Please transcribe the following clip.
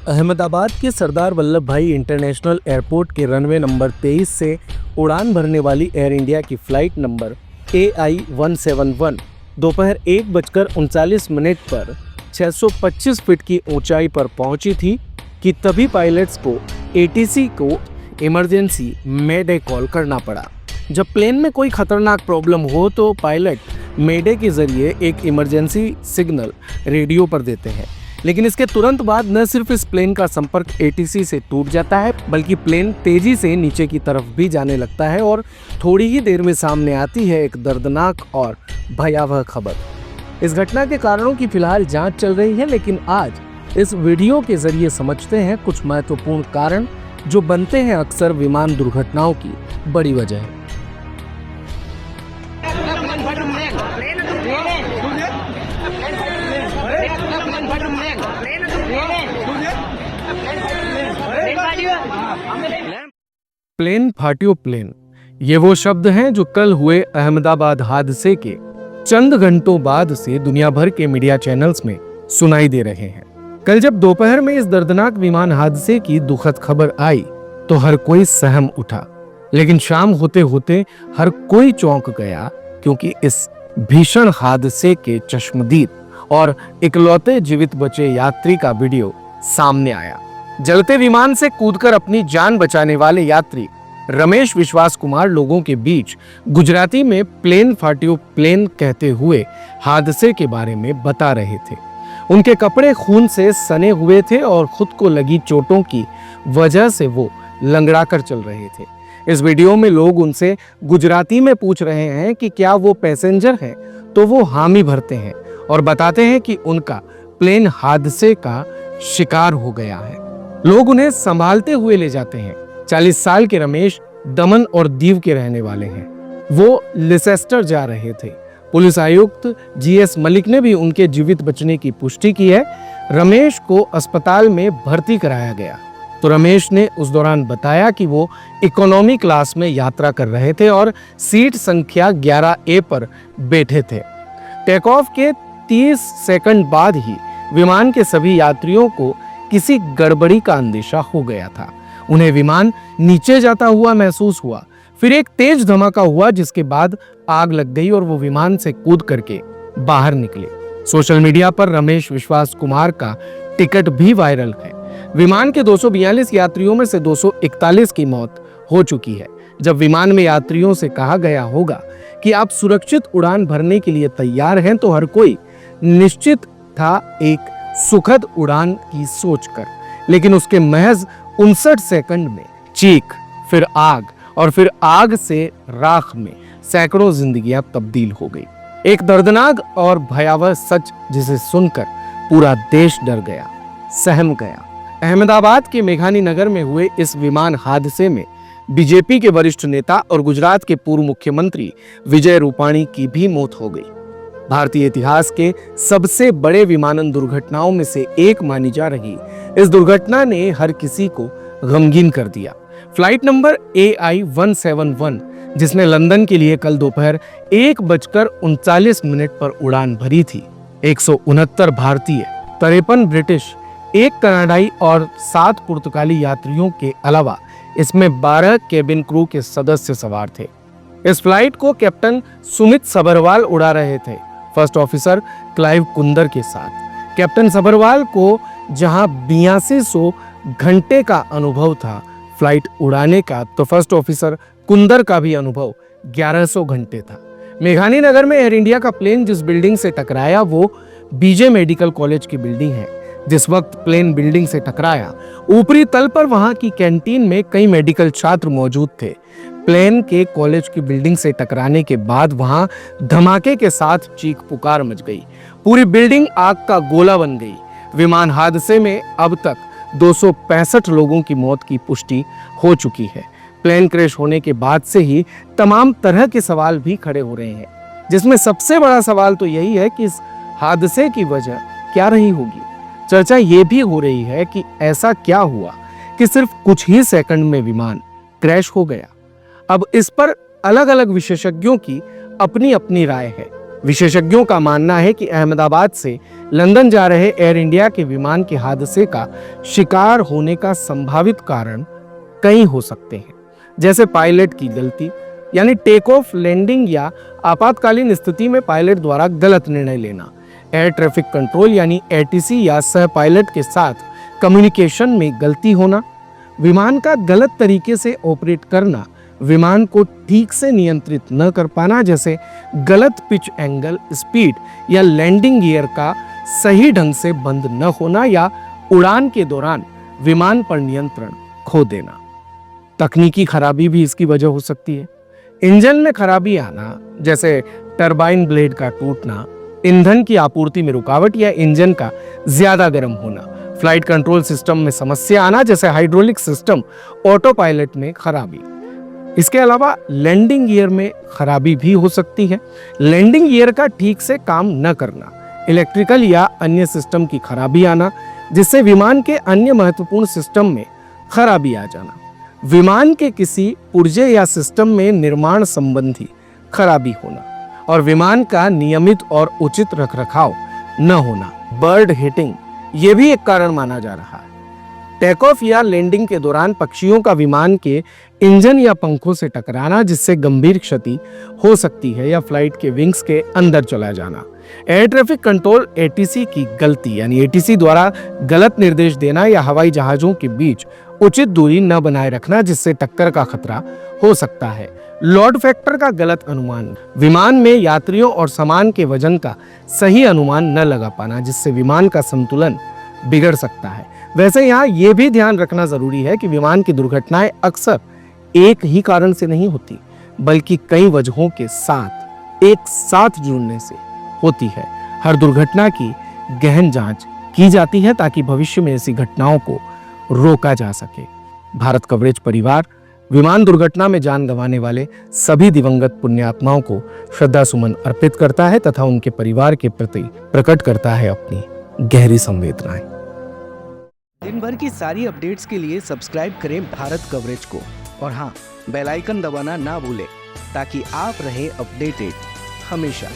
अहमदाबाद के सरदार वल्लभ भाई international airport के रनवे नंबर 23 से उड़ान भरने वाली एयर इंडिया की फ़्लाइट नंबर AI-171 दोपहर 1:39 पर 625 फीट की ऊंचाई पर पहुंची थी कि तभी पायलट्स को ATC को इमरजेंसी मेडे कॉल करना पड़ा। जब प्लेन में कोई खतरनाक प्रॉब्लम हो तो पायलट मेडे के जरिए एक इमरजेंसी सिग्नल रेडियो पर देते हैं, लेकिन इसके तुरंत बाद न सिर्फ इस प्लेन का संपर्क ATC से टूट जाता है बल्कि प्लेन तेजी से नीचे की तरफ भी जाने लगता है और थोड़ी ही देर में सामने आती है एक दर्दनाक और भयावह खबर। इस घटना के कारणों की फिलहाल जांच चल रही है, लेकिन आज इस वीडियो के जरिए समझते हैं कुछ महत्वपूर्ण कारण जो बनते हैं अक्सर विमान दुर्घटनाओं की बड़ी वजह। प्लेन फाटियो प्लेन, ये वो शब्द हैं जो कल हुए अहमदाबाद हादसे के चंद घंटों बाद से दुनिया भर के मीडिया चैनल्स में सुनाई दे रहे हैं। कल जब दोपहर में इस दर्दनाक विमान हादसे की दुखद खबर आई तो हर कोई सहम उठा, लेकिन शाम होते होते हर कोई चौंक गया, क्योंकि इस भीषण हादसे के चश्मदीद और इकलौते जीवित बचे यात्री का वीडियो सामने आया। जलते विमान से कूदकर अपनी जान बचाने वाले यात्री रमेश विश्वास कुमार लोगों के बीच गुजराती में प्लेन फाटियो प्लेन कहते हुए हादसे के बारे में बता रहे थे। उनके कपड़े खून से सने हुए थे और खुद को लगी चोटों की वजह से वो लंगड़ाकर चल रहे थे। इस वीडियो में लोग उनसे गुजराती में पूछ रहे हैं कि क्या वो पैसेंजर हैं, तो वो हामी भरते हैं और बताते हैं कि उनका प्लेन हादसे का शिकार हो गया है। लोग उन्हें संभालते हुए ले जाते हैं। 40 साल के रमेश दमन और दीव के रहने वाले हैं। वो लिसेस्टर जा रहे थे। पुलिस आयुक्त GS मलिक ने भी उनके जीवित बचने की पुष्टि की है। रमेश को अस्पताल में भर्ती कराया गया तो रमेश ने उस दौरान बताया कि वो इकोनॉमी क्लास में यात्रा कर रहे थे और सीट संख्या 11A पर बैठे थे। टेक ऑफ के 30 सेकंड बाद ही विमान के सभी यात्रियों को किसी गड़बड़ी का अंदेशा हो गया था। उन्हें विमान नीचे जाता हुआ महसूस हुआ। फिर एक तेज धमाका हुआ जिसके बाद आग लग गई और वो विमान से कूद करके बाहर निकले। सोशल मीडिया पर रमेश विश्वास कुमार का टिकट भी वायरल है। विमान के 242 यात्रियों में से 241 की मौत हो चुकी है। जब विमान में यात्रियों से कहा गया होगा कि आप सुरक्षित उड़ान भरने के लिए तैयार हैं, तो हर कोई निश्चित था एक सुखद उड़ान की सोचकर, लेकिन उसके महज 59 सेकंड में चीख, फिर आग और फिर आग से राख में सैकड़ों जिंदगियां तब्दील हो गई। एक दर्दनाक और भयावह सच जिसे सुनकर पूरा देश डर गया, सहम गया। अहमदाबाद के मेघानी नगर में हुए इस विमान हादसे में बीजेपी के वरिष्ठ नेता और गुजरात के पूर्व मुख्यमंत्री विजय रूपाणी की भी मौत हो गई। भारतीय इतिहास के सबसे बड़े विमानन दुर्घटनाओं में से एक मानी जा रही इस दुर्घटना ने हर किसी को गमगीन कर दिया। फ्लाइट नंबर AI-171 जिसने लंदन के लिए कल दोपहर 1:39 पर उड़ान भरी थी, 169 भारतीय, 53 ब्रिटिश, 1 कनाडाई और 7 पुर्तगाली यात्रियों के अलावा इसमें 12 केबिन क्रू के सदस्य सवार थे। इस फ्लाइट को कैप्टन सुमित सबरवाल उड़ा रहे थे, फर्स्ट ऑफिसर क्लाइव कुंदर के साथ। कैप्टन सबरवाल को जहां 8200 घंटे का अनुभव था फ्लाइट उड़ाने का, तो फर्स्ट ऑफिसर कुंदर का भी अनुभव 1100 घंटे था। मेघानी नगर में एयर इंडिया का प्लेन जिस बिल्डिंग से टकराया वो BJ मेडिकल कॉलेज की बिल्डिंग है। जिस वक्त प्लेन बिल्डिंग से टकराया, ऊपरी तल पर वहां की कैंटीन में कई मेडिकल छात्र मौजूद थे। प्लेन के कॉलेज की बिल्डिंग से टकराने के बाद वहां धमाके के साथ चीख पुकार मच गई। पूरी बिल्डिंग आग का गोला बन गई। विमान हादसे में अब तक 265 लोगों की मौत की पुष्टि हो चुकी है। प्लेन क्रैश होने के बाद से ही तमाम तरह के सवाल भी खड़े हो रहे हैं, जिसमें सबसे बड़ा सवाल तो यही है कि इस हादसे की वजह क्या रही होगी। चर्चा ये भी हो रही है कि ऐसा क्या हुआ कि सिर्फ कुछ ही सेकंड में विमान क्रैश हो गया। अब इस पर अलग अलग विशेषज्ञों की अपनी अपनी राय है। विशेषज्ञों का मानना है कि अहमदाबाद से लंदन जा रहे एयर इंडिया के विमान के हादसे का शिकार होने का संभावित कारण कई हो सकते हैं, जैसे पायलट की गलती यानी टेक ऑफ, लैंडिंग या आपातकालीन स्थिति में पायलट द्वारा गलत निर्णय लेना, एयर ट्रैफिक कंट्रोल यानी एटीसी या सह पायलट के साथ कम्युनिकेशन में गलती होना, विमान का गलत तरीके से ऑपरेट करना, विमान को ठीक से नियंत्रित न कर पाना जैसे गलत पिच एंगल, स्पीड या लैंडिंग गियर का सही ढंग से बंद न होना या उड़ान के दौरान विमान पर नियंत्रण खो देना। तकनीकी खराबी भी इसकी वजह हो सकती है। इंजन में खराबी आना जैसे टरबाइन ब्लेड का टूटना, ईंधन की आपूर्ति में रुकावट या इंजन का ज्यादा गर्म होना, फ्लाइट कंट्रोल सिस्टम में समस्या आना जैसे हाइड्रोलिक सिस्टम, ऑटो पायलट में खराबी। इसके अलावा लैंडिंग गियर में खराबी भी हो सकती है। लैंडिंग गियर का ठीक से काम न करना, इलेक्ट्रिकल या अन्य सिस्टम की खराबी आना जिससे विमान के अन्य महत्वपूर्ण सिस्टम में खराबी आ जाना, विमान के किसी पुर्जे या सिस्टम में निर्माण संबंधी खराबी होना और विमान का नियमित और उचित रखरखाव न होना, बर्ड हिटिंग ये भी एक कारण माना जा रहा है। टेक ऑफ या लैंडिंग के दौरान पक्षियों का विमान के इंजन या पंखों से टकराना जिससे गंभीर क्षति हो सकती है या फ्लाइट के विंग्स के अंदर चला जाना, एयर ट्रैफिक कंट्रोल एटीसी की गलती यानी एटीसी द्वारा गलत निर्देश देना या हवाई जहाजों के बीच उचित दूरी न बनाए रखना जिससे टक्कर का खतरा हो सकता है, लोड फैक्टर का गलत अनुमान, विमान में यात्रियों और सामान के वजन का सही अनुमान न लगा पाना जिससे विमान का संतुलन बिगड़ सकता है। वैसे यहाँ ये भी ध्यान रखना जरूरी है कि विमान की दुर्घटनाएं अक्सर एक ही कारण से नहीं होती बल्कि कई वजहों के साथ एक साथ जुड़ने से होती है। हर दुर्घटना की गहन जांच की जाती है ताकि भविष्य में ऐसी घटनाओं को रोका जा सके। भारत कवरेज परिवार विमान दुर्घटना में जान गंवाने वाले सभी दिवंगत पुण्यात्माओं को श्रद्धा सुमन अर्पित करता है तथा उनके परिवार के प्रति प्रकट करता है अपनी गहरी संवेदनाएं। दिन भर की सारी अपडेट्स के लिए सब्सक्राइब करें भारत कवरेज को और हाँ, बेल आइकन दबाना ना भूलें ताकि आप रहे अपडेटेड हमेशा।